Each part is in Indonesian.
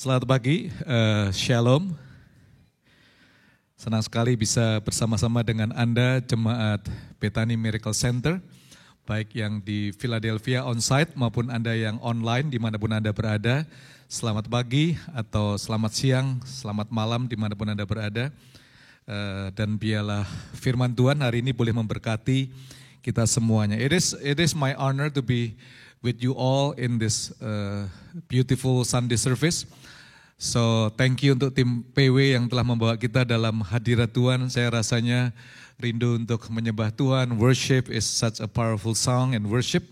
Selamat pagi, Shalom. Senang sekali bisa bersama-sama dengan Anda, Jemaat Bethany Miracle Center, baik yang di Philadelphia on-site maupun Anda yang online dimanapun Anda berada. Selamat pagi atau selamat siang, selamat malam dimanapun Anda berada. Dan biarlah firman Tuhan hari ini boleh memberkati kita semuanya. It is my honor to be with you all in this beautiful Sunday service. So thank you untuk tim PW yang telah membawa kita dalam hadirat Tuhan. Saya rasanya rindu untuk menyembah Tuhan. Worship is such a powerful song and worship.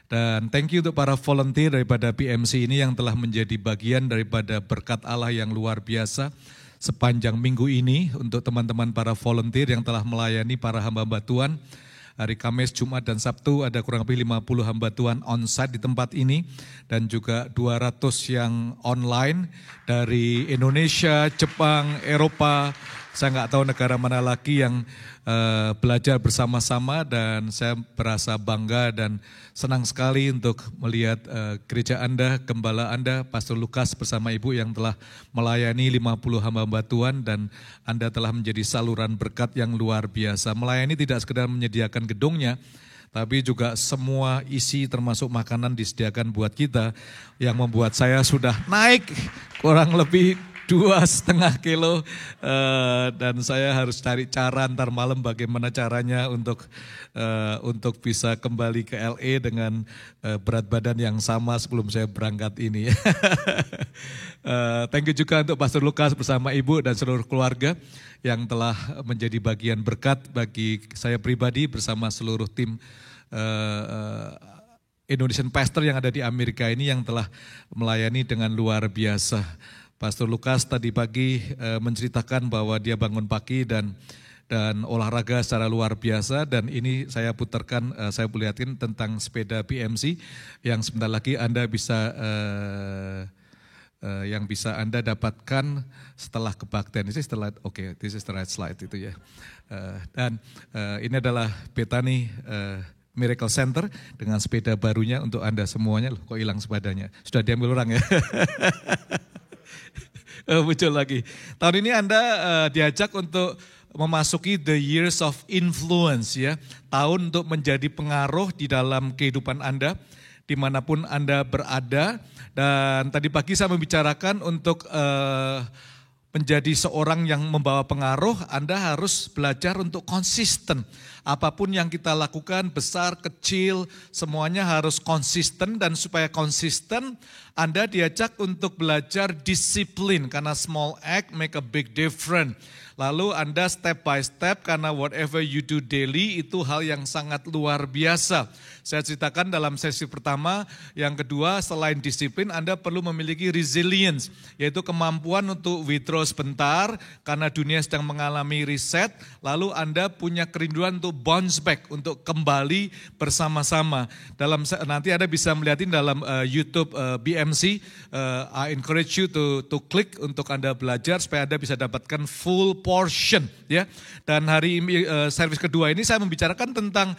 Dan thank you untuk para volunteer daripada PMC ini yang telah menjadi bagian daripada berkat Allah yang luar biasa sepanjang minggu ini. Untuk teman-teman para volunteer yang telah melayani para hamba-hamba Tuhan. Hari Kamis, Jumat, dan Sabtu ada kurang lebih 50 hamba Tuhan on-site di tempat ini. Dan juga 200 yang online dari Indonesia, Jepang, Eropa. Saya nggak tahu negara mana lagi yang belajar bersama-sama dan saya berasa bangga dan senang sekali untuk melihat gereja Anda, gembala Anda, Pastor Lukas bersama Ibu yang telah melayani 50 hamba-hamba Tuhan dan Anda telah menjadi saluran berkat yang luar biasa. Melayani tidak sekedar menyediakan gedungnya, tapi juga semua isi termasuk makanan disediakan buat kita yang membuat saya sudah naik kurang lebih 2,5 kilo dan saya harus cari cara ntar malam bagaimana caranya untuk bisa kembali ke LA dengan berat badan yang sama sebelum saya berangkat ini. Thank you juga untuk Pastor Lukas bersama Ibu dan seluruh keluarga yang telah menjadi bagian berkat bagi saya pribadi bersama seluruh tim Indonesian Pastor yang ada di Amerika ini yang telah melayani dengan luar biasa. Pastor Lukas tadi pagi menceritakan bahwa dia bangun pagi dan olahraga secara luar biasa dan ini saya putarkan, saya perlihatin tentang sepeda PMC yang sebentar lagi Anda bisa yang bisa Anda dapatkan setelah kebaktian. This is the right slide itu ya. Dan ini adalah Bethany Miracle Center dengan sepeda barunya untuk Anda semuanya. Loh, kok hilang sepedanya? Sudah diambil orang ya? Muncul lagi. Tahun ini Anda diajak untuk memasuki the years of influence ya. Tahun untuk menjadi pengaruh di dalam kehidupan Anda, dimanapun Anda berada. Dan tadi pagi saya membicarakan untuk menjadi seorang yang membawa pengaruh, Anda harus belajar untuk konsisten. Apapun yang kita lakukan, besar, kecil, semuanya harus konsisten dan supaya konsisten, Anda diajak untuk belajar disiplin karena small act make a big difference. Lalu Anda step by step karena whatever you do daily itu hal yang sangat luar biasa. Saya ceritakan dalam sesi pertama, yang kedua selain disiplin Anda perlu memiliki resilience, yaitu kemampuan untuk withdraw sebentar karena dunia sedang mengalami reset, lalu Anda punya kerinduan untuk bounce back, untuk kembali bersama-sama. Nanti Anda bisa melihatin dalam YouTube BMC, I encourage you to klik untuk Anda belajar supaya Anda bisa dapatkan full portion ya. Dan hari ini service kedua ini saya membicarakan tentang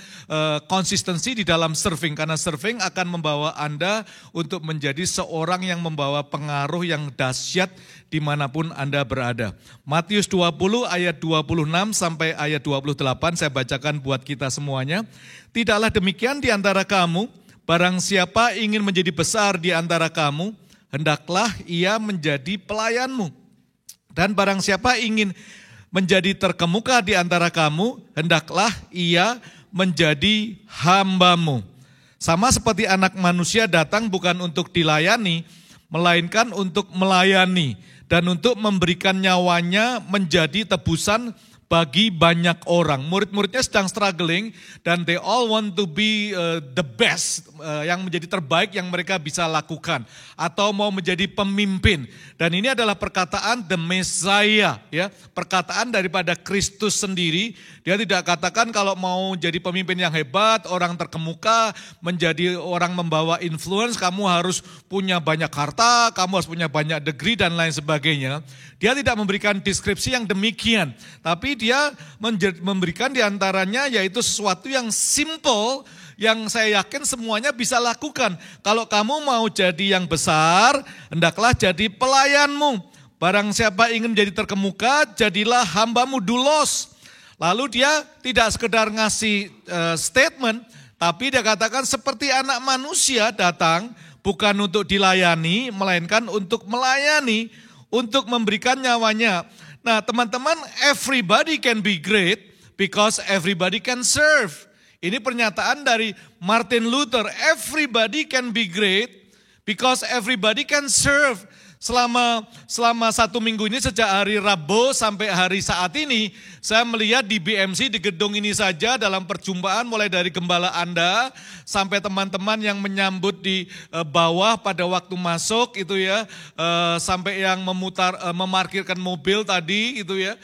konsistensi di dalam surfing karena surfing akan membawa Anda untuk menjadi seorang yang membawa pengaruh yang dahsyat dimanapun Anda berada. Matius 20 ayat 26 sampai ayat 28 saya bacakan buat kita semuanya. Tidaklah demikian di antara kamu, barang siapa ingin menjadi besar di antara kamu, hendaklah ia menjadi pelayanmu. Dan barang siapa ingin menjadi terkemuka di antara kamu, hendaklah ia menjadi hambamu. Sama seperti anak manusia datang bukan untuk dilayani, melainkan untuk melayani. Dan untuk memberikan nyawanya menjadi tebusan bagi banyak orang. Murid-muridnya sedang struggling dan they all want to be the best, yang menjadi terbaik yang mereka bisa lakukan atau mau menjadi pemimpin. Dan ini adalah perkataan the Messiah ya, perkataan daripada Kristus sendiri. Dia tidak katakan kalau mau jadi pemimpin yang hebat, orang terkemuka, menjadi orang membawa influence, kamu harus punya banyak harta, kamu harus punya banyak degree dan lain sebagainya. Dia tidak memberikan deskripsi yang demikian, tapi dia memberikan diantaranya yaitu sesuatu yang simple, yang saya yakin semuanya bisa lakukan. Kalau kamu mau jadi yang besar, hendaklah jadi pelayanmu. Barang siapa ingin menjadi terkemuka, jadilah hambamu doulos. Lalu dia tidak sekedar ngasih statement, tapi dia katakan seperti anak manusia datang bukan untuk dilayani, melainkan untuk melayani, untuk memberikan nyawanya. Nah teman-teman, everybody can be great because everybody can serve. Ini pernyataan dari Martin Luther, everybody can be great because everybody can serve. Selama 1 minggu ini sejak hari Rabu sampai hari saat ini, saya melihat di BMC di gedung ini saja dalam perjumpaan mulai dari gembala Anda sampai teman-teman yang menyambut di bawah pada waktu masuk itu ya, sampai yang memarkirkan mobil tadi itu ya,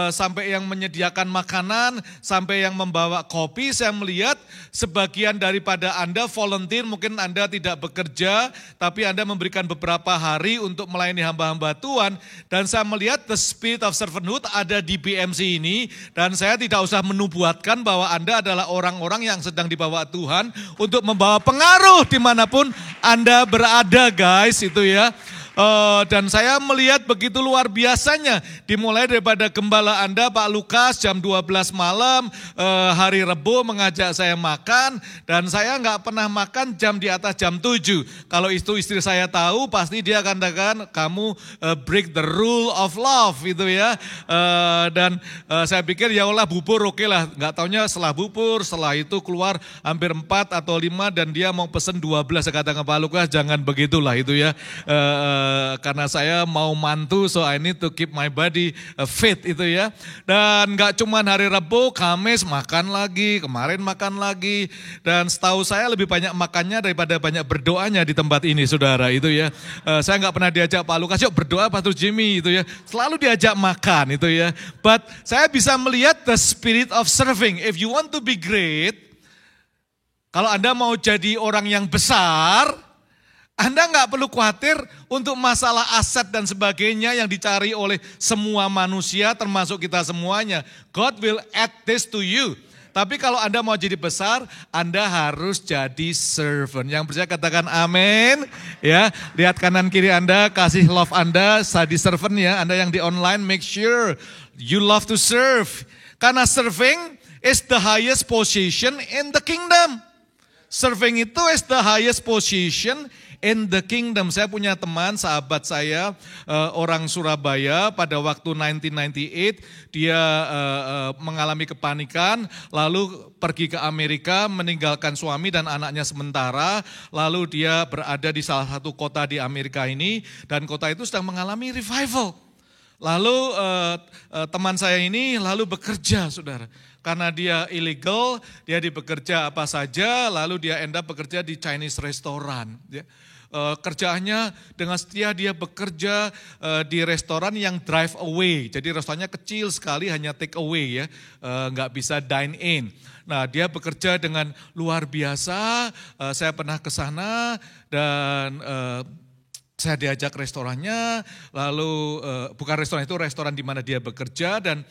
sampai yang menyediakan makanan, sampai yang membawa kopi. Saya melihat sebagian daripada Anda volunteer, mungkin Anda tidak bekerja, tapi Anda memberikan beberapa hari untuk melayani hamba-hamba Tuhan, dan saya melihat the spirit of servanthood ada di BMC ini, dan saya tidak usah menubuatkan bahwa Anda adalah orang-orang yang sedang dibawa Tuhan untuk membawa pengaruh dimanapun Anda berada guys, itu ya. Dan saya melihat begitu luar biasanya, dimulai daripada gembala Anda Pak Lukas jam 12 malam, hari Rebo mengajak saya makan, dan saya nggak pernah makan jam di atas jam 7. Kalau itu istri saya tahu, pasti dia akan katakan, kamu break the rule of love, itu ya. Dan saya pikir ya Allah bubur oke lah, nggak taunya setelah bubur, setelah itu keluar hampir 4 atau 5, dan dia mau pesen 12, saya katakan Pak Lukas jangan begitulah itu ya. Karena saya mau mantu, so I need to keep my body fit itu ya. Dan gak cuman hari Rabu, Kamis makan lagi, kemarin makan lagi. Dan setahu saya lebih banyak makannya daripada banyak berdoanya di tempat ini saudara itu ya. Saya gak pernah diajak Pak Lukas, yuk berdoa Pastor Jimmy itu ya. Selalu diajak makan itu ya. But saya bisa melihat the spirit of serving. If you want to be great, kalau Anda mau jadi orang yang besar, Anda nggak perlu khawatir untuk masalah aset dan sebagainya yang dicari oleh semua manusia termasuk kita semuanya. God will add this to you. Tapi kalau Anda mau jadi besar, Anda harus jadi servant. Yang percaya katakan amin. Ya, lihat kanan kiri Anda, kasih love Anda, jadi servant ya. Anda yang di online, make sure you love to serve. Karena serving is the highest position in the kingdom. Serving itu is the highest position in the kingdom. Saya punya teman, sahabat saya, orang Surabaya, pada waktu 1998, dia mengalami kepanikan, lalu pergi ke Amerika, meninggalkan suami dan anaknya sementara, lalu dia berada di salah satu kota di Amerika ini, dan kota itu sedang mengalami revival. Lalu teman saya ini lalu bekerja saudara. Karena dia illegal, dia bekerja apa saja, lalu dia end up bekerja di Chinese restaurant. Ya. Kerjaannya dengan setia dia bekerja di restoran yang drive away. Jadi restorannya kecil sekali, hanya take away ya, nggak bisa dine in. Nah dia bekerja dengan luar biasa, saya pernah ke sana dan saya diajak restorannya, lalu bukan restoran itu, restoran di mana dia bekerja, dan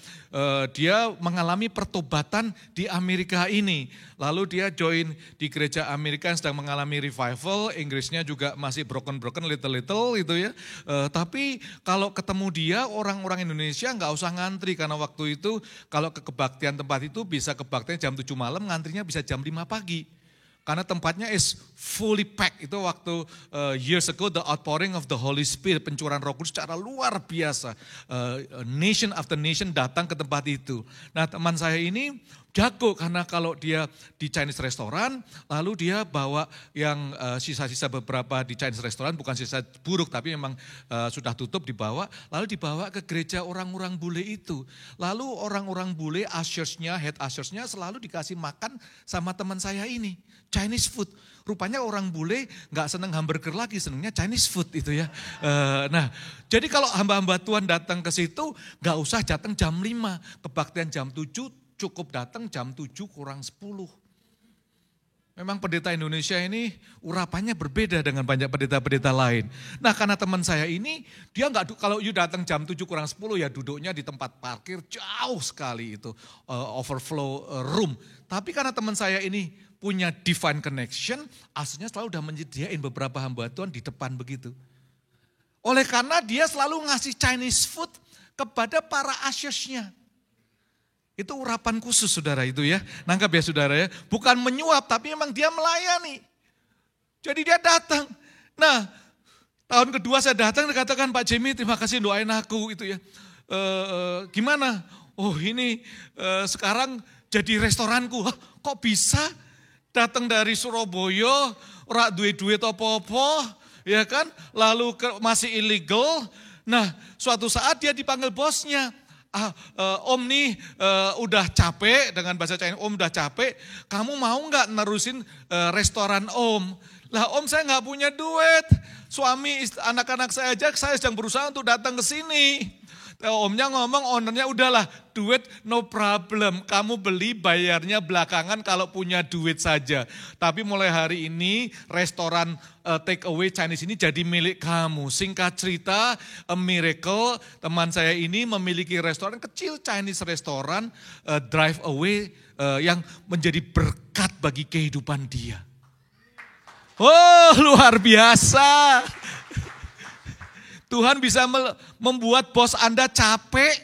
dia mengalami pertobatan di Amerika ini. Lalu dia join di gereja Amerika yang sedang mengalami revival, Inggrisnya juga masih broken little itu ya. Tapi kalau ketemu dia, orang-orang Indonesia nggak usah ngantri, karena waktu itu kalau ke kebaktian tempat itu bisa kebaktian jam 7 malam, ngantrinya bisa jam 5 pagi. Karena tempatnya is fully packed. Itu waktu years ago the outpouring of the Holy Spirit, pencurahan Roh Kudus secara luar biasa. Nation after nation datang ke tempat itu. Nah teman saya ini jago, karena kalau dia di Chinese restaurant, lalu dia bawa yang sisa-sisa beberapa di Chinese restaurant, bukan sisa buruk tapi memang sudah tutup, dibawa, lalu dibawa ke gereja orang-orang bule itu. Lalu orang-orang bule, ushersnya, head ushersnya selalu dikasih makan sama teman saya ini. Chinese food. Rupanya orang bule gak seneng hamburger lagi, senengnya Chinese food itu ya. Nah, jadi kalau hamba-hamba Tuhan datang ke situ, gak usah datang jam 5, kebaktian jam 7, cukup datang jam 7 kurang 10. Memang pendeta Indonesia ini urapannya berbeda dengan banyak pendeta-pendeta lain. Nah karena teman saya ini, dia nggak, kalau you datang jam 7 kurang 10 ya duduknya di tempat parkir jauh sekali itu, overflow room. Tapi karena teman saya ini punya divine connection, aslinya selalu udah menyediain beberapa hamba Tuhan di depan begitu. Oleh karena dia selalu ngasih Chinese food kepada para ushers-nya. Itu urapan khusus saudara itu ya. Nangkap ya saudara ya. Bukan menyuap tapi memang dia melayani. Jadi dia datang. Nah tahun kedua saya datang dia katakan Pak Jimmy terima kasih doain aku itu ya. Gimana? Oh ini sekarang jadi restoranku. Hah, kok bisa? Datang dari Surabaya, ora duwe-duwe apa-apa, ya kan? Lalu masih illegal. Nah suatu saat dia dipanggil bosnya. Om nih udah capek, dengan bahasa Chinese, om udah capek, kamu mau nggak nerusin restoran om? Lah om saya nggak punya duit, suami anak-anak saya aja saya sedang berusaha untuk datang ke sini. Omnya ngomong, ownernya udahlah duit no problem, kamu beli bayarnya belakangan kalau punya duit saja. Tapi mulai hari ini restoran take away Chinese ini jadi milik kamu. Singkat cerita, a miracle, teman saya ini memiliki restoran kecil Chinese restoran drive away yang menjadi berkat bagi kehidupan dia. Oh luar biasa. Tuhan bisa membuat bos Anda capek,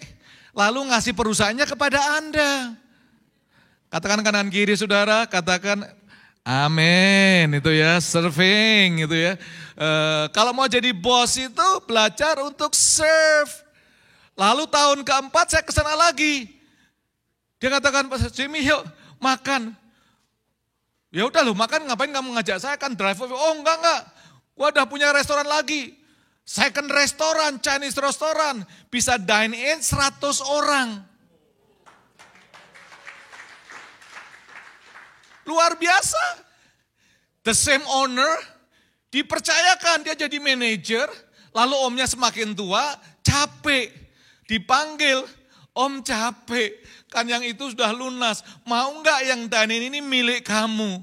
lalu ngasih perusahaannya kepada Anda. Katakan kanan kiri saudara, katakan amin itu ya, serving itu ya. Kalau mau jadi bos itu belajar untuk serve. Lalu tahun keempat saya kesana lagi. Dia katakan Pak Jimmy yuk makan. Ya udah loh makan ngapain kamu ngajak saya kan drive away. Oh enggak, gua udah punya restoran lagi. Second restoran, Chinese restoran, bisa dine in 100 orang. Luar biasa. The same owner, dipercayakan dia jadi manajer, lalu omnya semakin tua, capek. Dipanggil, om capek, kan yang itu sudah lunas. Mau nggak yang dine in ini milik kamu?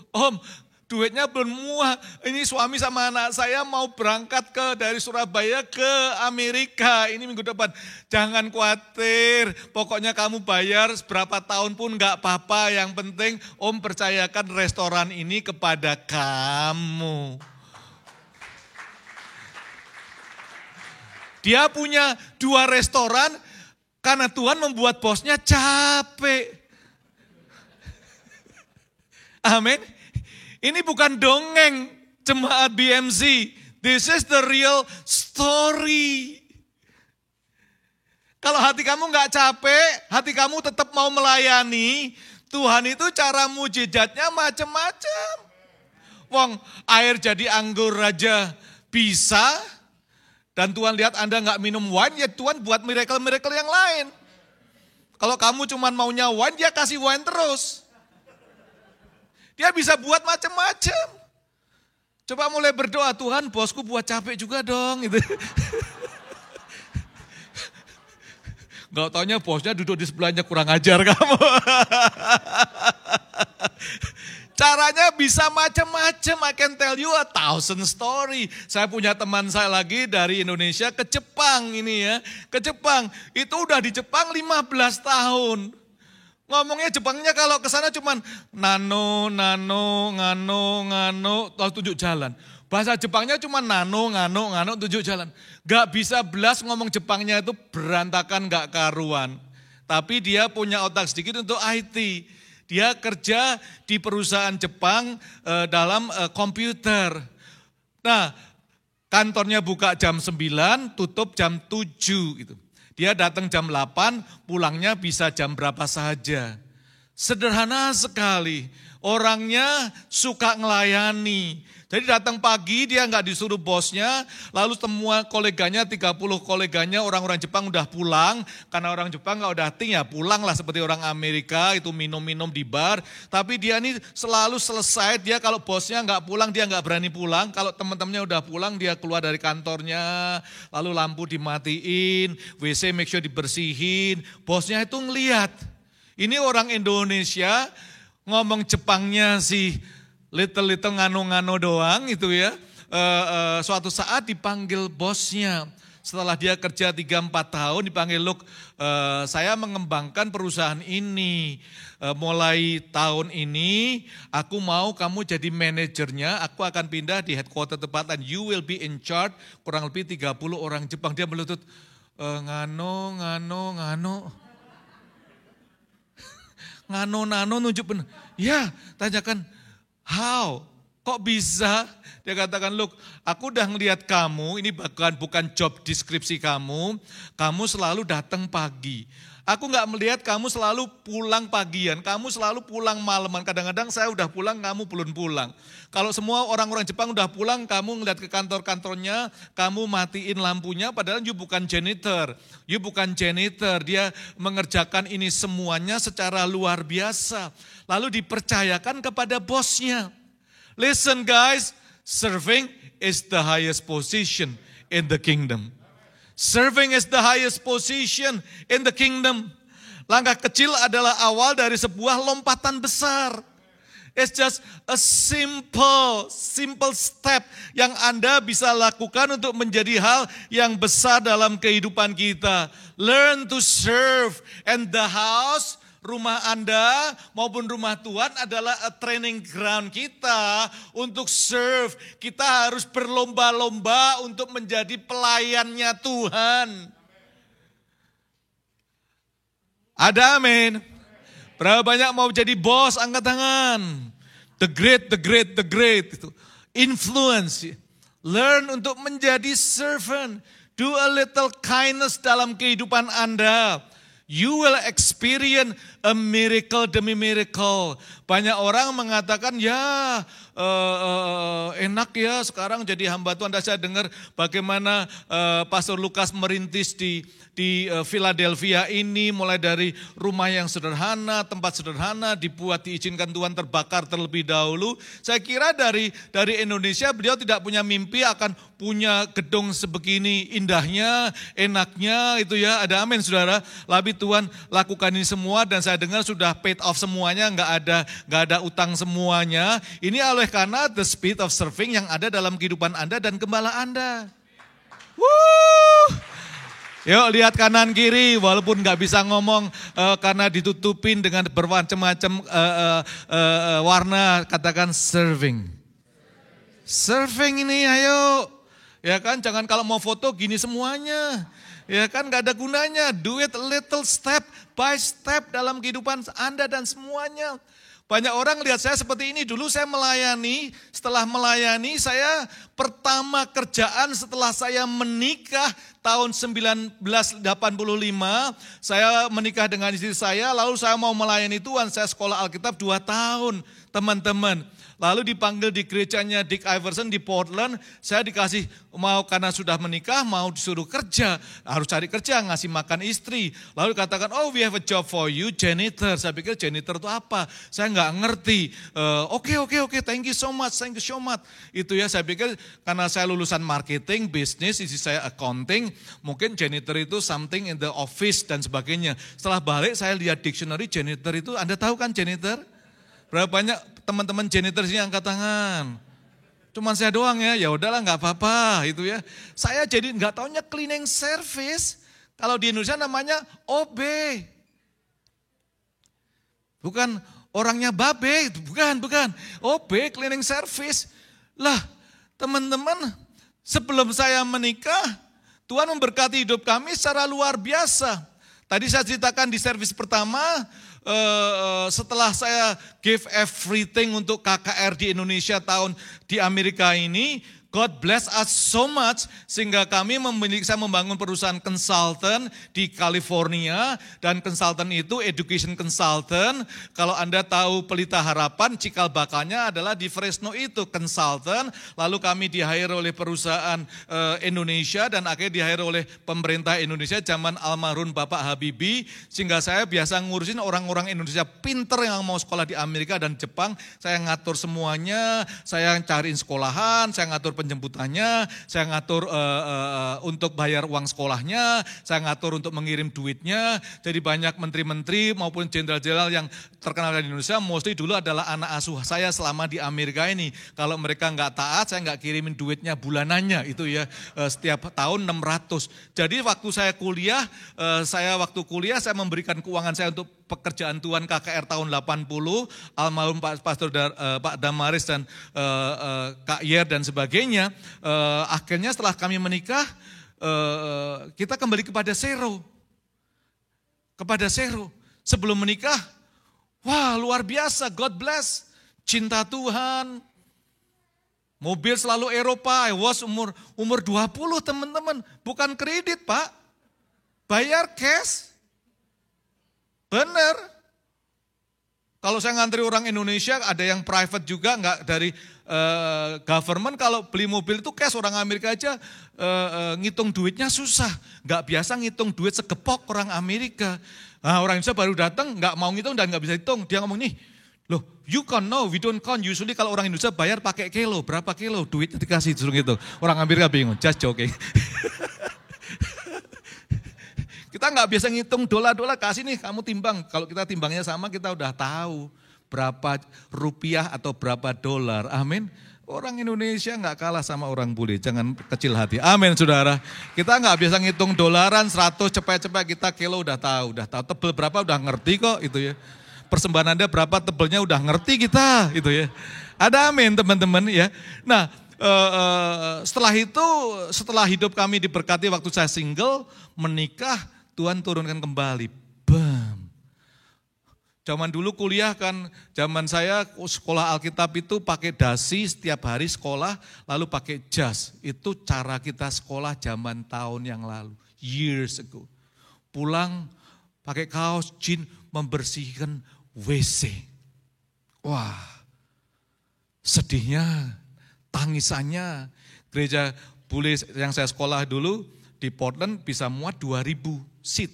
Om, duitnya belum muat. Ini suami sama anak saya mau berangkat dari Surabaya ke Amerika. Ini minggu depan. Jangan khawatir. Pokoknya kamu bayar berapa tahun pun gak apa-apa. Yang penting om percayakan restoran ini kepada kamu. Dia punya 2 restoran karena Tuhan membuat bosnya capek. Amin. Ini bukan dongeng jemaat BMZ. This is the real story. Kalau hati kamu gak capek, hati kamu tetap mau melayani, Tuhan itu cara mujizatnya macam-macam. Wong air jadi anggur aja bisa. Dan Tuhan lihat Anda gak minum wine, ya Tuhan buat miracle-miracle yang lain. Kalau kamu cuma maunya wine, dia kasih wine terus. Dia bisa buat macam-macam. Coba mulai berdoa, Tuhan bosku buat capek juga dong. Gitu. Gak taunya bosnya duduk di sebelahnya kurang ajar kamu. Caranya bisa macam-macam. I can tell you 1,000 story. Saya punya teman saya lagi dari Indonesia ke Jepang ini ya. Ke Jepang, itu udah di Jepang 15 tahun. Ngomongnya Jepangnya kalau ke sana cuman nano, terus tunjuk jalan. Bahasa Jepangnya cuma nano, tunjuk jalan. Gak bisa belas ngomong Jepangnya itu berantakan gak karuan. Tapi dia punya otak sedikit untuk IT. Dia kerja di perusahaan Jepang dalam komputer. Nah kantornya buka jam 9, tutup jam 7 gitu. Dia datang jam 8, pulangnya bisa jam berapa saja. Sederhana sekali. Orangnya suka ngelayani. Jadi datang pagi dia nggak disuruh bosnya, lalu semua koleganya, 30 koleganya orang-orang Jepang udah pulang. Karena orang Jepang nggak udah ting ya pulang lah seperti orang Amerika itu minum-minum di bar. Tapi dia ini selalu selesai, dia kalau bosnya nggak pulang dia nggak berani pulang. Kalau teman-temannya udah pulang dia keluar dari kantornya, lalu lampu dimatiin, WC make sure dibersihin. Bosnya itu ngelihat, ini orang Indonesia ngomong Jepangnya sih little ngano-ngano doang itu ya. Suatu saat dipanggil bosnya. Setelah dia kerja 3-4 tahun dipanggil, look, saya mengembangkan perusahaan ini. Mulai tahun ini aku mau kamu jadi manajernya, aku akan pindah di headquarter tempat dan you will be in charge kurang lebih 30 orang Jepang. Dia melutut, ngano. Ngano nunjuk benar. Ya, tanyakan, how? Kok bisa? Dia katakan, look, aku udah ngelihat kamu, ini bukan job deskripsi kamu selalu datang pagi. Aku nggak melihat kamu selalu pulang pagian, kamu selalu pulang malaman. Kadang-kadang saya udah pulang, kamu belum pulang. Kalau semua orang-orang Jepang udah pulang, kamu ngeliat ke kantor-kantornya, kamu matiin lampunya, padahal you bukan janitor. Dia mengerjakan ini semuanya secara luar biasa. Lalu dipercayakan kepada bosnya. Listen guys, serving is the highest position in the kingdom. Serving is the highest position in the kingdom. Langkah kecil adalah awal dari sebuah lompatan besar. It's just a simple step yang Anda bisa lakukan untuk menjadi hal yang besar dalam kehidupan kita. Learn to serve, and the house, rumah Anda maupun rumah Tuhan adalah a training ground kita untuk serve. Kita harus berlomba-lomba untuk menjadi pelayannya Tuhan. Ada amin? Berapa banyak mau jadi bos? Angkat tangan. The great. Itu. Influence. Learn untuk menjadi servant. Do a little kindness dalam kehidupan Anda. You will experience a miracle demi miracle. Banyak orang mengatakan, ya enak ya sekarang jadi hamba Tuhan. Saya dengar bagaimana Pastor Lukas merintis di Philadelphia ini, mulai dari rumah yang sederhana, tempat sederhana, diizinkan Tuhan terbakar terlebih dahulu. Saya kira dari Indonesia beliau tidak punya mimpi akan punya gedung sebegini indahnya, enaknya itu ya. Ada amin saudara. Tapi Tuhan lakukan ini semua dan saya dengar sudah paid off semuanya, nggak ada utang semuanya. Ini oleh karena the spirit of serving yang ada dalam kehidupan Anda dan gembala Anda. Yuk lihat kanan kiri, walaupun nggak bisa ngomong karena ditutupin dengan bermacam-macam warna, katakan serving. Serving ini ayo, ya kan, jangan kalau mau foto gini semuanya. Ya kan gak ada gunanya, do it little step by step dalam kehidupan Anda dan semuanya. Banyak orang lihat saya seperti ini, dulu saya melayani, setelah melayani saya pertama kerjaan setelah saya menikah tahun 1985, saya menikah dengan istri saya, lalu saya mau melayani Tuhan, saya sekolah Alkitab 2 tahun teman-teman. Lalu dipanggil di gerejanya Dick Iverson di Portland, saya dikasih mau karena sudah menikah, mau disuruh kerja, harus cari kerja, ngasih makan istri. Lalu katakan, oh we have a job for you, janitor. Saya pikir janitor itu apa? Saya nggak ngerti. Oke, thank you so much. Itu ya, saya pikir karena saya lulusan marketing, bisnis, isi saya accounting, mungkin janitor itu something in the office dan sebagainya. Setelah balik saya lihat dictionary, janitor itu, Anda tahu kan janitor? Berapa banyak teman-teman janitor sini angkat tangan? Cuman saya doang ya udahlah nggak apa-apa itu ya. Saya jadi nggak taunya cleaning service. Kalau di Indonesia namanya OB. Bukan orangnya babe, bukan. OB cleaning service. Lah teman-teman, sebelum saya menikah, Tuhan memberkati hidup kami secara luar biasa. Tadi saya ceritakan di servis pertama, setelah saya give everything untuk KKR di Indonesia tahun di Amerika ini, God bless us so much sehingga saya membangun perusahaan konsultan di California dan konsultan itu education consultant. Kalau Anda tahu Pelita Harapan, cikal bakalnya adalah di Fresno itu konsultan. Lalu kami di-hire oleh perusahaan Indonesia dan akhirnya di-hire oleh pemerintah Indonesia zaman almarhum Bapak Habibie. Sehingga saya biasa ngurusin orang-orang Indonesia pinter yang mau sekolah di Amerika dan Jepang. Saya ngatur semuanya, saya cariin sekolahan, saya ngatur penjemputannya, saya ngatur untuk bayar uang sekolahnya, saya ngatur untuk mengirim duitnya. Jadi banyak menteri-menteri maupun jenderal-jenderal yang terkenal di Indonesia, mostly dulu adalah anak asuh saya selama di Amerika ini. Kalau mereka nggak taat, saya nggak kirimin duitnya bulanannya itu ya, setiap tahun 600. Jadi waktu saya kuliah, saya memberikan keuangan saya untuk pekerjaan Tuhan KKR tahun 80, almarhum Pak Damaris dan Kak Yer dan sebagainya. Akhirnya setelah kami menikah, kita kembali kepada zero. Sebelum menikah, wah luar biasa, God bless, cinta Tuhan. Mobil selalu Eropa, I was umur 20 teman-teman, bukan kredit Pak, bayar cash. Benar. Kalau saya ngantri orang Indonesia, ada yang private juga, nggak dari government. Kalau beli mobil itu cash, orang Amerika aja ngitung duitnya susah. Nggak biasa ngitung duit segepok orang Amerika. Nah, orang Indonesia baru datang, nggak mau ngitung dan nggak bisa hitung. Dia ngomong nih, loh you count, no we don't count. Usually kalau orang Indonesia bayar pakai kilo, berapa kilo duitnya dikasih, suruh gitu. Orang Amerika bingung, just joking. Kita nggak biasa ngitung dolar, kasih nih kamu timbang. Kalau kita timbangnya sama, kita udah tahu berapa rupiah atau berapa dolar. Amin. Orang Indonesia nggak kalah sama orang bule, jangan kecil hati. Amin saudara. Kita nggak biasa ngitung dolaran 100 cepet-cepet, kita kilo udah tahu. Tebel berapa udah ngerti kok itu ya. Persembahan Anda berapa tebelnya udah ngerti kita itu ya. Ada amin teman-teman ya. Nah setelah hidup kami diberkati waktu saya single, menikah, Tuhan turunkan kembali. Bam. Zaman dulu kuliah kan, zaman saya sekolah Alkitab itu pakai dasi setiap hari sekolah, lalu pakai jas. Itu cara kita sekolah zaman tahun yang lalu, years ago. Pulang pakai kaos, jeans, membersihkan WC. Wah, sedihnya, tangisannya, gereja bule yang saya sekolah dulu, di Portland bisa muat 2.000 seat.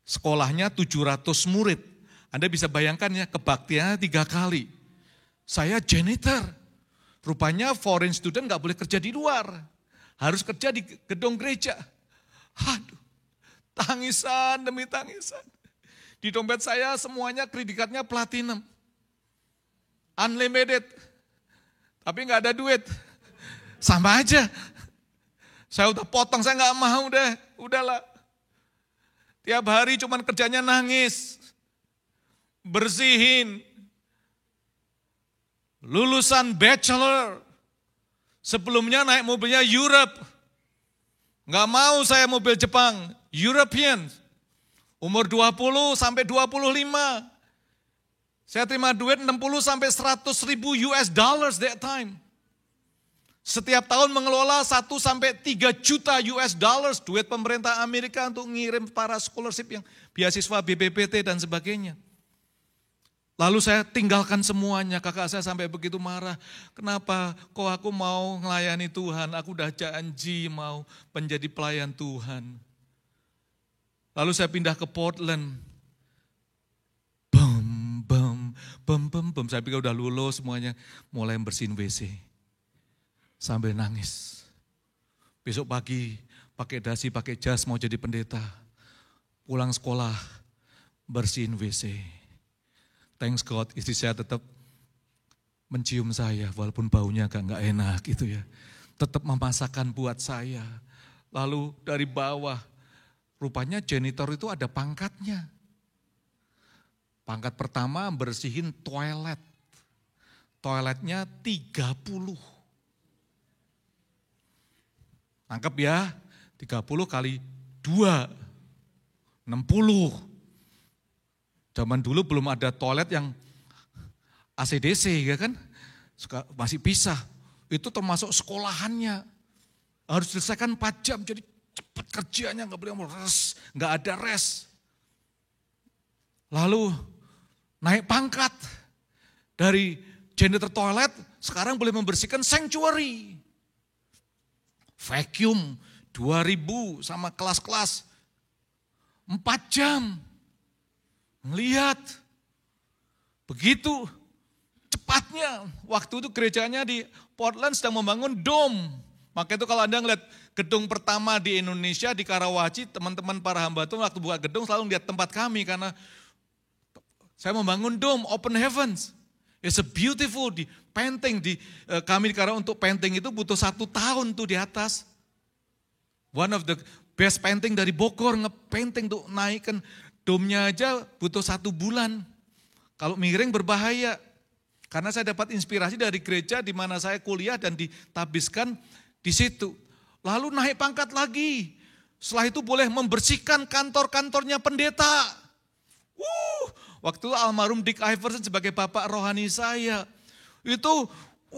Sekolahnya 700 murid. Anda bisa bayangkan ya, kebaktiannya 3 kali. Saya janitor. Rupanya foreign student gak boleh kerja di luar. Harus kerja di gedung gereja. Aduh, tangisan demi tangisan. Di dompet saya semuanya kreditnya platinum. Unlimited. Tapi gak ada duit. Sama aja. Saya udah potong, saya gak mau deh, udahlah. Tiap hari cuman kerjanya nangis, bersihin. Lulusan bachelor, sebelumnya naik mobilnya Europe. Gak mau saya mobil Jepang, European. Umur 20 sampai 25. Saya terima duit 60 sampai 100 ribu US dollars that time. Setiap tahun mengelola 1 sampai 3 juta US dollars duit pemerintah Amerika untuk ngirim para scholarship yang beasiswa BPPT dan sebagainya. Lalu saya tinggalkan semuanya, kakak saya sampai begitu marah. Kenapa kok aku mau melayani Tuhan, aku udah janji mau menjadi pelayan Tuhan. Lalu saya pindah ke Portland. Saya pikir udah lulus semuanya, mulai bersihin WC. Sambil nangis. Besok pagi pakai dasi, pakai jas mau jadi pendeta. Pulang sekolah bersihin WC. Thanks God, istri saya tetap mencium saya walaupun baunya agak nggak enak gitu ya. Tetap memasakkan buat saya. Lalu dari bawah, rupanya janitor itu ada pangkatnya. Pangkat pertama bersihin toilet. Toiletnya 30. Tangkap ya, 30 kali 2, 60. Zaman dulu belum ada toilet yang AC/DC ya kan, masih bisa. Itu termasuk sekolahannya. Harus selesaikan 4 jam, jadi cepat kerjanya, nggak boleh res, nggak ada res. Lalu naik pangkat dari janitor toilet, sekarang boleh membersihkan sanctuary. Vacuum 2000 sama kelas-kelas 4 jam. Lihat, begitu cepatnya. Waktu itu gerejanya di Portland sedang membangun dome. Maka itu kalau Anda ngeliat gedung pertama di Indonesia, di Karawaci, teman-teman para hamba Tuhan waktu buka gedung selalu lihat tempat kami karena saya membangun dome, open heavens. It's a beautiful, di painting, kami karena untuk painting itu butuh 1 tahun tuh di atas. One of the best painting dari Bogor, nge-painting tuh naikkan dome-nya aja butuh 1 bulan. Kalau miring berbahaya. Karena saya dapat inspirasi dari gereja di mana saya kuliah dan ditabiskan di situ. Lalu naik pangkat lagi. Setelah itu boleh membersihkan kantor-kantornya pendeta. Waktu almarhum Dick Iverson sebagai bapak rohani saya, itu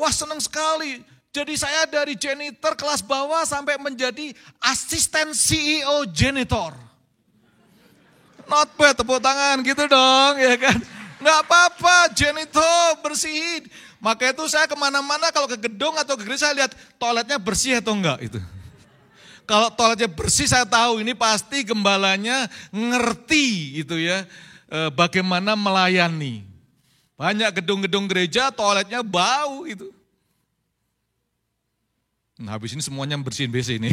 senang sekali. Jadi saya dari janitor kelas bawah sampai menjadi asisten CEO janitor. Not bad, tepuk tangan gitu dong, ya kan. Nggak apa-apa, janitor bersihin. Maka itu saya kemana-mana kalau ke gedung atau ke gereja saya lihat toiletnya bersih atau enggak itu. Kalau toiletnya bersih saya tahu ini pasti gembalanya ngerti gitu ya. Bagaimana melayani. Banyak gedung-gedung gereja toiletnya bau itu. Nah habis ini semuanya bersihin BC ini.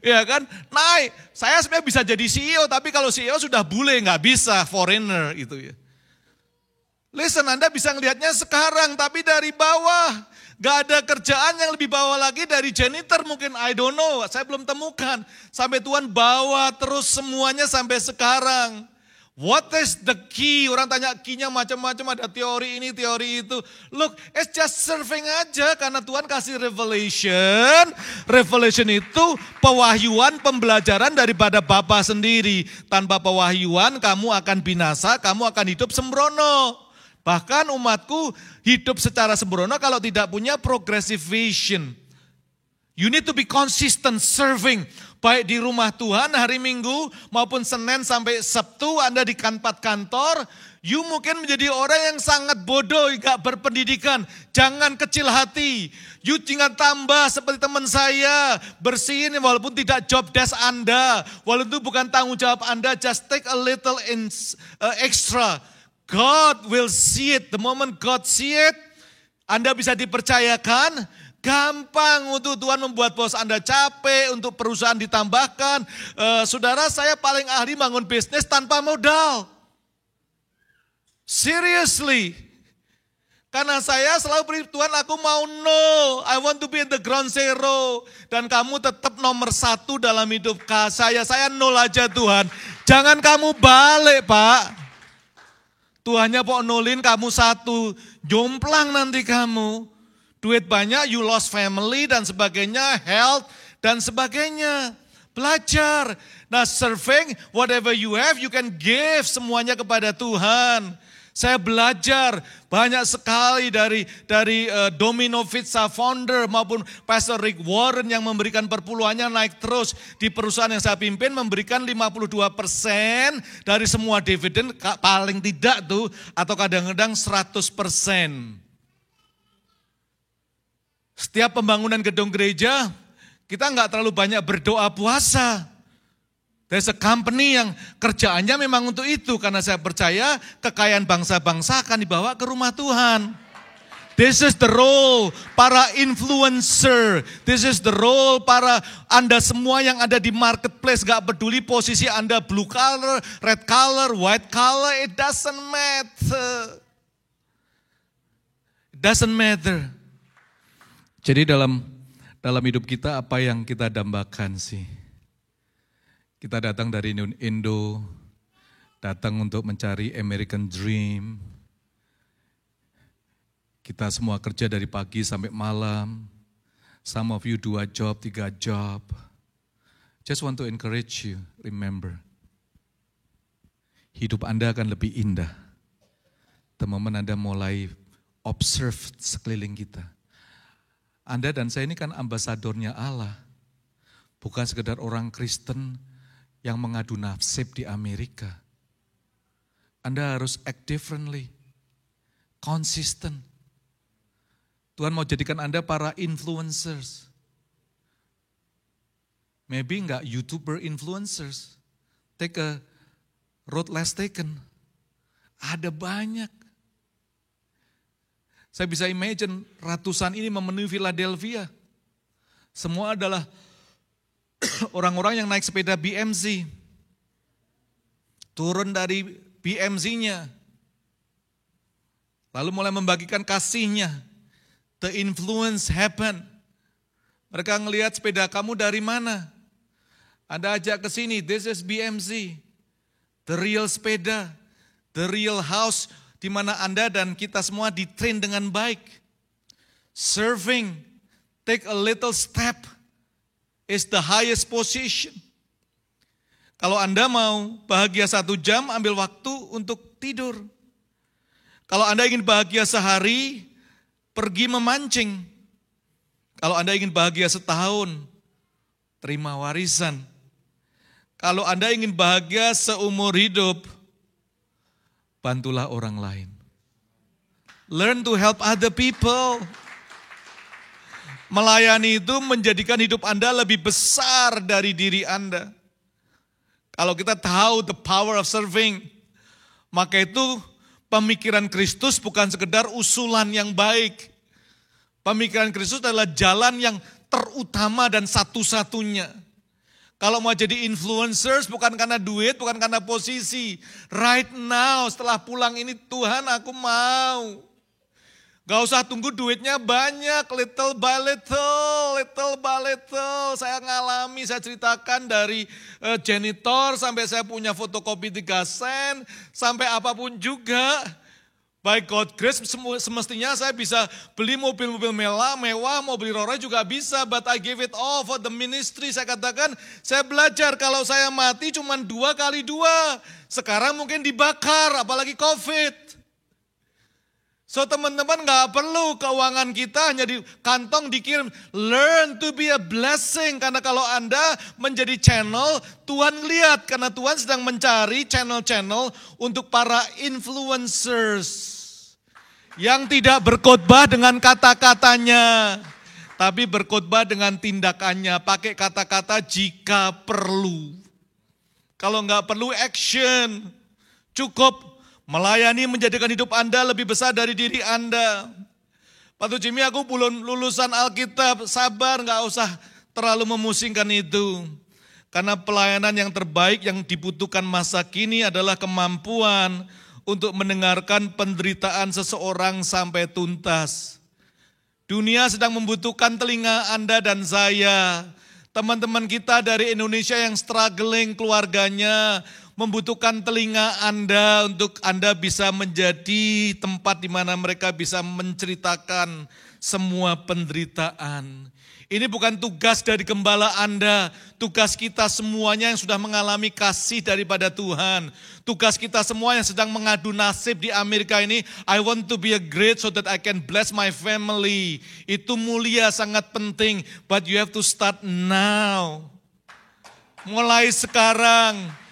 Ya kan, naik. Saya sebenarnya bisa jadi CEO, tapi kalau CEO sudah bule, nggak bisa, foreigner gitu ya. Listen, Anda bisa ngelihatnya sekarang, tapi dari bawah. Gak ada kerjaan yang lebih bawah lagi dari janitor mungkin, I don't know, saya belum temukan. Sampai Tuhan bawa terus semuanya sampai sekarang. What is the key? Orang tanya key-nya macam-macam, ada teori ini, teori itu. Look, it's just serving aja karena Tuhan kasih revelation. Revelation itu pewahyuan, pembelajaran daripada Bapa sendiri. Tanpa pewahyuan kamu akan binasa, kamu akan hidup sembrono. Bahkan umatku hidup secara sembrono kalau tidak punya progressive vision. You need to be consistent serving. Baik di rumah Tuhan hari Minggu maupun Senin sampai Sabtu Anda di kantor. You mungkin menjadi orang yang sangat bodoh, gak berpendidikan. Jangan kecil hati. You jangan tambah seperti teman saya. Bersihin walaupun tidak job desk Anda. Walaupun itu bukan tanggung jawab Anda. Just take a little extra. God will see it. The moment God see it, Anda bisa dipercayakan. Gampang untuk Tuhan membuat bos Anda capek, untuk perusahaan ditambahkan. Saudara, saya paling ahli bangun bisnis tanpa modal. Seriously. Karena saya selalu beri Tuhan, aku mau no. I want to be in the ground zero. Dan kamu tetap nomor 1 dalam hidup saya. Saya nol aja Tuhan. Jangan kamu balik Pak. Tuhannya pok nolin kamu 1, jomplang nanti kamu. Duit banyak, you lost family dan sebagainya, health dan sebagainya. Belajar. Nah serving, whatever you have, you can give semuanya kepada Tuhan. Saya belajar banyak sekali dari Domino Pizza founder maupun Pastor Rick Warren yang memberikan perpuluhannya naik terus. Di perusahaan yang saya pimpin memberikan 52% dari semua dividen paling tidak tuh atau kadang-kadang 100%. Setiap pembangunan gedung gereja kita nggak terlalu banyak berdoa puasa. There's a company yang kerjaannya memang untuk itu. Karena saya percaya kekayaan bangsa-bangsa akan dibawa ke rumah Tuhan. This is the role para influencer. This is the role para Anda semua yang ada di marketplace. Gak peduli posisi Anda blue color, red color, white color. It doesn't matter. It doesn't matter. Jadi dalam hidup kita apa yang kita dambakan sih? Kita datang dari Indo, datang untuk mencari American Dream. Kita semua kerja dari pagi sampai malam. Some of you 2 job, 3 job. Just want to encourage you, remember. Hidup Anda akan lebih indah. Teman-teman Anda mulai observe sekeliling kita. Anda dan saya ini kan ambasadornya Allah. Bukan sekedar orang Kristen yang mengadu nasib di Amerika. Anda harus act differently. Konsisten. Tuhan mau jadikan Anda para influencers. Maybe enggak YouTuber influencers. Take a road less taken. Ada banyak. Saya bisa imagine ratusan ini memenuhi Philadelphia. Semua adalah orang-orang yang naik sepeda BMC. Turun dari BMC-nya. Lalu mulai membagikan kasihnya. The influence happen. Mereka ngelihat sepeda kamu dari mana? Anda ajak ke sini, this is BMC. The real sepeda, the real house di mana Anda dan kita semua di-train dengan baik. Serving, take a little step is the highest position. Kalau Anda mau bahagia 1 jam, ambil waktu untuk tidur. Kalau Anda ingin bahagia sehari, pergi memancing. Kalau Anda ingin bahagia setahun, terima warisan. Kalau Anda ingin bahagia seumur hidup, bantulah orang lain. Learn to help other people. Melayani itu menjadikan hidup Anda lebih besar dari diri Anda. Kalau kita tahu the power of serving, maka itu pemikiran Kristus bukan sekedar usulan yang baik. Pemikiran Kristus adalah jalan yang terutama dan satu-satunya. Kalau mau jadi influencers bukan karena duit, bukan karena posisi. Right now setelah pulang ini Tuhan aku mau. Gak usah tunggu duitnya banyak, little by little, little by little. Saya ngalami, saya ceritakan dari janitor sampai saya punya fotokopi 3 sen, sampai apapun juga. By God grace semestinya saya bisa beli mobil-mobil mewah, mau beli Rolls juga bisa. But I give it all for the ministry. Saya katakan, saya belajar kalau saya mati cuma 2 kali 2. Sekarang mungkin dibakar, apalagi COVID. So teman-teman gak perlu keuangan kita hanya di kantong dikirim. Learn to be a blessing. Karena kalau Anda menjadi channel, Tuhan lihat. Karena Tuhan sedang mencari channel-channel untuk para influencers. Yang tidak berkhotbah dengan kata-katanya. Tapi berkhotbah dengan tindakannya. Pakai kata-kata jika perlu. Kalau gak perlu action. Cukup melayani menjadikan hidup Anda lebih besar dari diri Anda. Pak Jimmy, aku belum lulusan Alkitab, sabar, gak usah terlalu memusingkan itu. Karena pelayanan yang terbaik yang dibutuhkan masa kini adalah kemampuan untuk mendengarkan penderitaan seseorang sampai tuntas. Dunia sedang membutuhkan telinga Anda dan saya. Teman-teman kita dari Indonesia yang struggling keluarganya, membutuhkan telinga Anda untuk Anda bisa menjadi tempat di mana mereka bisa menceritakan semua penderitaan. Ini bukan tugas dari gembala Anda, tugas kita semuanya yang sudah mengalami kasih daripada Tuhan. Tugas kita semua yang sedang mengadu nasib di Amerika ini, I want to be a great so that I can bless my family. Itu mulia, sangat penting, but you have to start now. Mulai sekarang.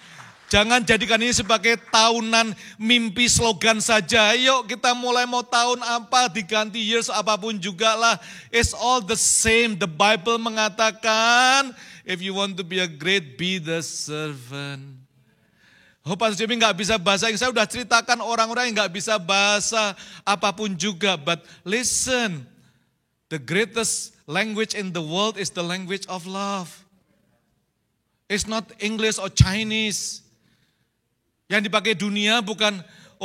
Jangan jadikan ini sebagai tahunan mimpi slogan saja. Yuk kita mulai mau tahun apa, diganti years apapun juga lah. It's all the same. The Bible mengatakan, if you want to be a great, be the servant. Oh, Pastor Jimmy gak bisa bahasa Inggris. Saya sudah ceritakan orang-orang yang gak bisa bahasa apapun juga. But listen, the greatest language in the world is the language of love. It's not English or Chinese. Yang dipakai dunia bukan,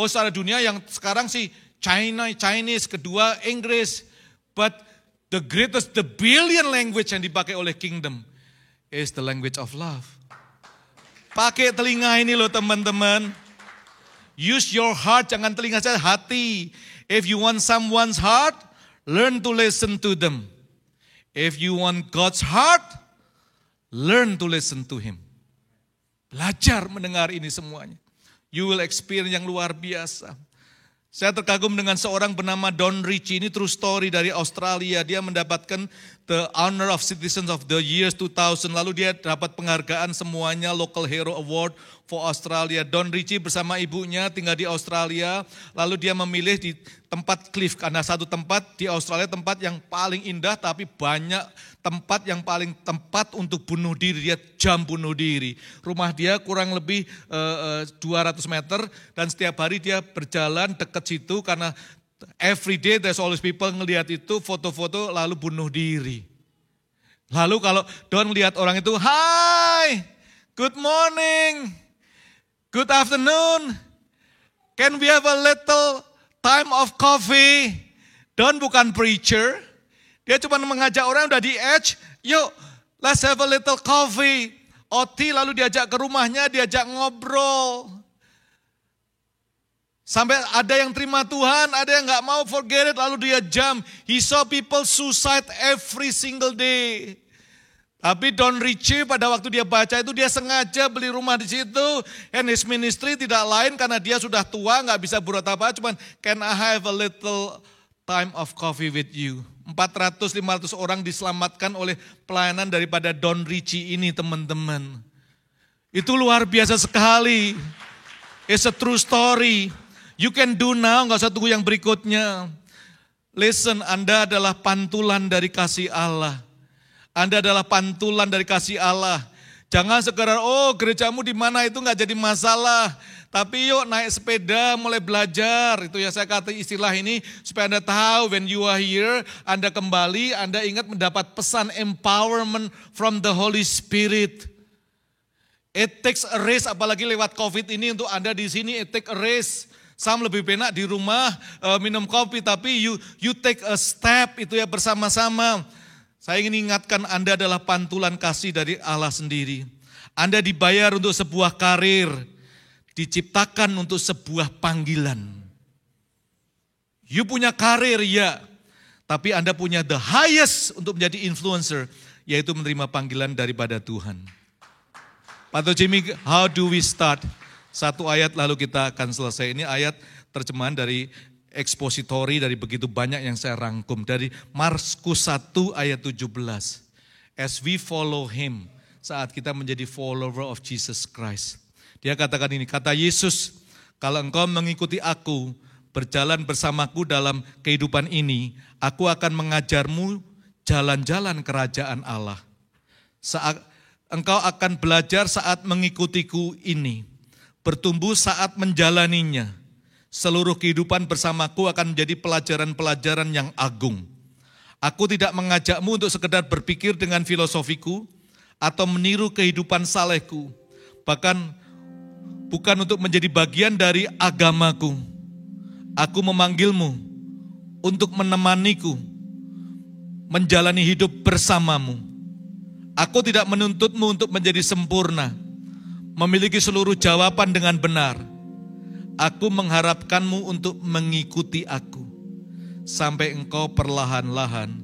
secara dunia yang sekarang sih Chinese, kedua Inggris. But the greatest, the billion language yang dipakai oleh kingdom is the language of love. Pakai telinga ini loh teman-teman. Use your heart, jangan telinga saja, hati. If you want someone's heart, learn to listen to them. If you want God's heart, learn to listen to Him. Belajar mendengar ini semuanya. You will experience yang luar biasa. Saya terkagum dengan seorang bernama Don Ritchie. Ini true story dari Australia. Dia mendapatkan the honor of Citizens of the Year 2000. Lalu dia dapat penghargaan semuanya, Local Hero Award for Australia. Don Ritchie bersama ibunya tinggal di Australia. Lalu dia memilih di tempat cliff, karena satu tempat di Australia tempat yang paling indah tapi banyak tempat yang paling tempat untuk bunuh diri, dia jam bunuh diri. Rumah dia kurang lebih 200 meter dan setiap hari dia berjalan dekat situ karena every day there's always people ngelihat itu foto-foto lalu bunuh diri. Lalu kalau Don lihat orang itu, "Hi, good morning, good afternoon, can we have a little time of coffee?" Don bukan preacher, dia cuma mengajak orang udah di edge, "Yuk, let's have a little coffee." OT lalu diajak ke rumahnya, diajak ngobrol. Sampai ada yang terima Tuhan, ada yang gak mau, forget it, lalu dia jump. He saw people suicide every single day. Tapi Don Ritchie pada waktu dia baca itu, dia sengaja beli rumah di situ. And his ministry tidak lain karena dia sudah tua, gak bisa buat apa, cuman can I have a little time of coffee with you. 400-500 orang diselamatkan oleh pelayanan daripada Don Ritchie ini, teman-teman. Itu luar biasa sekali. It's a true story. You can do now, gak usah tunggu yang berikutnya. Listen, Anda adalah pantulan dari kasih Allah. Anda adalah pantulan dari kasih Allah. Jangan sekedar, oh gerejamu di mana itu gak jadi masalah. Tapi yuk naik sepeda mulai belajar. Itu yang saya kata istilah ini supaya Anda tahu when you are here, Anda kembali, Anda ingat mendapat pesan empowerment from the Holy Spirit. It takes a risk, apalagi lewat COVID ini untuk Anda di sini, it takes a risk. Some lebih enak di rumah minum kopi, tapi you take a step itu ya bersama-sama. Saya ingin ingatkan Anda adalah pantulan kasih dari Allah sendiri. Anda dibayar untuk sebuah karir, diciptakan untuk sebuah panggilan. You punya karir ya, tapi Anda punya the highest untuk menjadi influencer, yaitu menerima panggilan daripada Tuhan. Pastor Jimmy, how do we start? Satu ayat lalu kita akan selesai. Ini ayat terjemahan dari ekspositori dari begitu banyak yang saya rangkum. Dari Markus 1 ayat 17. As we follow him, saat kita menjadi follower of Jesus Christ. Dia katakan ini, kata Yesus, kalau engkau mengikuti aku, berjalan bersamaku dalam kehidupan ini, aku akan mengajarmu jalan-jalan kerajaan Allah. Saat engkau akan belajar saat mengikutiku ini. Bertumbuh saat menjalaninya. Seluruh kehidupan bersamaku akan menjadi pelajaran-pelajaran yang agung. Aku tidak mengajakmu untuk sekedar berpikir dengan filosofiku atau meniru kehidupan salehku. Bahkan bukan untuk menjadi bagian dari agamaku. Aku memanggilmu untuk menemaniku, menjalani hidup bersamamu. Aku tidak menuntutmu untuk menjadi sempurna, memiliki seluruh jawaban dengan benar. Aku mengharapkanmu untuk mengikuti aku, sampai engkau perlahan-lahan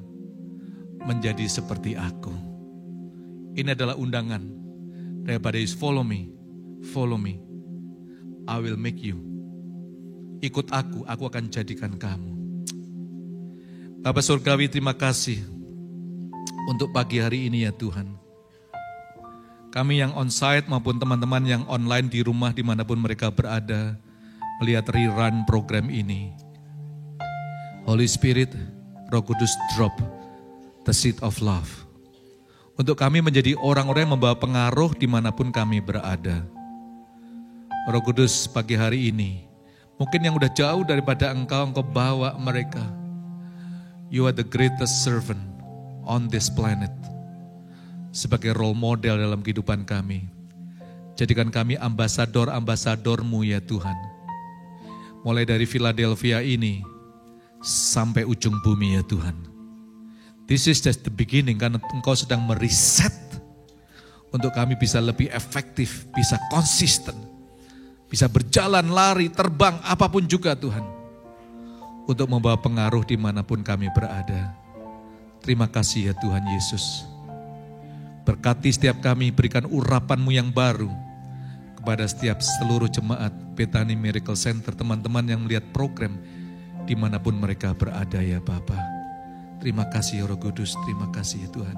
menjadi seperti aku. Ini adalah undangan daripada is follow me, I will make you. Ikut aku akan jadikan kamu. Bapa Surgawi, terima kasih untuk pagi hari ini ya Tuhan. Kami yang on-site maupun teman-teman yang online di rumah dimanapun mereka berada, melihat rerun program ini. Holy Spirit, Roh Kudus drop the seed of love. Untuk kami menjadi orang-orang yang membawa pengaruh dimanapun kami berada. Roh Kudus pagi hari ini, mungkin yang udah jauh daripada engkau bawa mereka. You are the greatest servant on this planet. Sebagai role model dalam kehidupan kami. Jadikan kami ambasador-ambasadormu ya Tuhan. Mulai dari Philadelphia ini sampai ujung bumi ya Tuhan. This is just the beginning, karena engkau sedang meriset untuk kami bisa lebih efektif, bisa konsisten, bisa berjalan, lari, terbang, apapun juga Tuhan. Untuk membawa pengaruh dimanapun kami berada. Terima kasih ya Tuhan Yesus. Berkati setiap kami, berikan urapan-Mu yang baru kepada setiap seluruh jemaat Bethany Miracle Center, teman-teman yang melihat program dimanapun mereka berada ya Bapa. Terima kasih ya Roh Kudus, terima kasih ya Tuhan.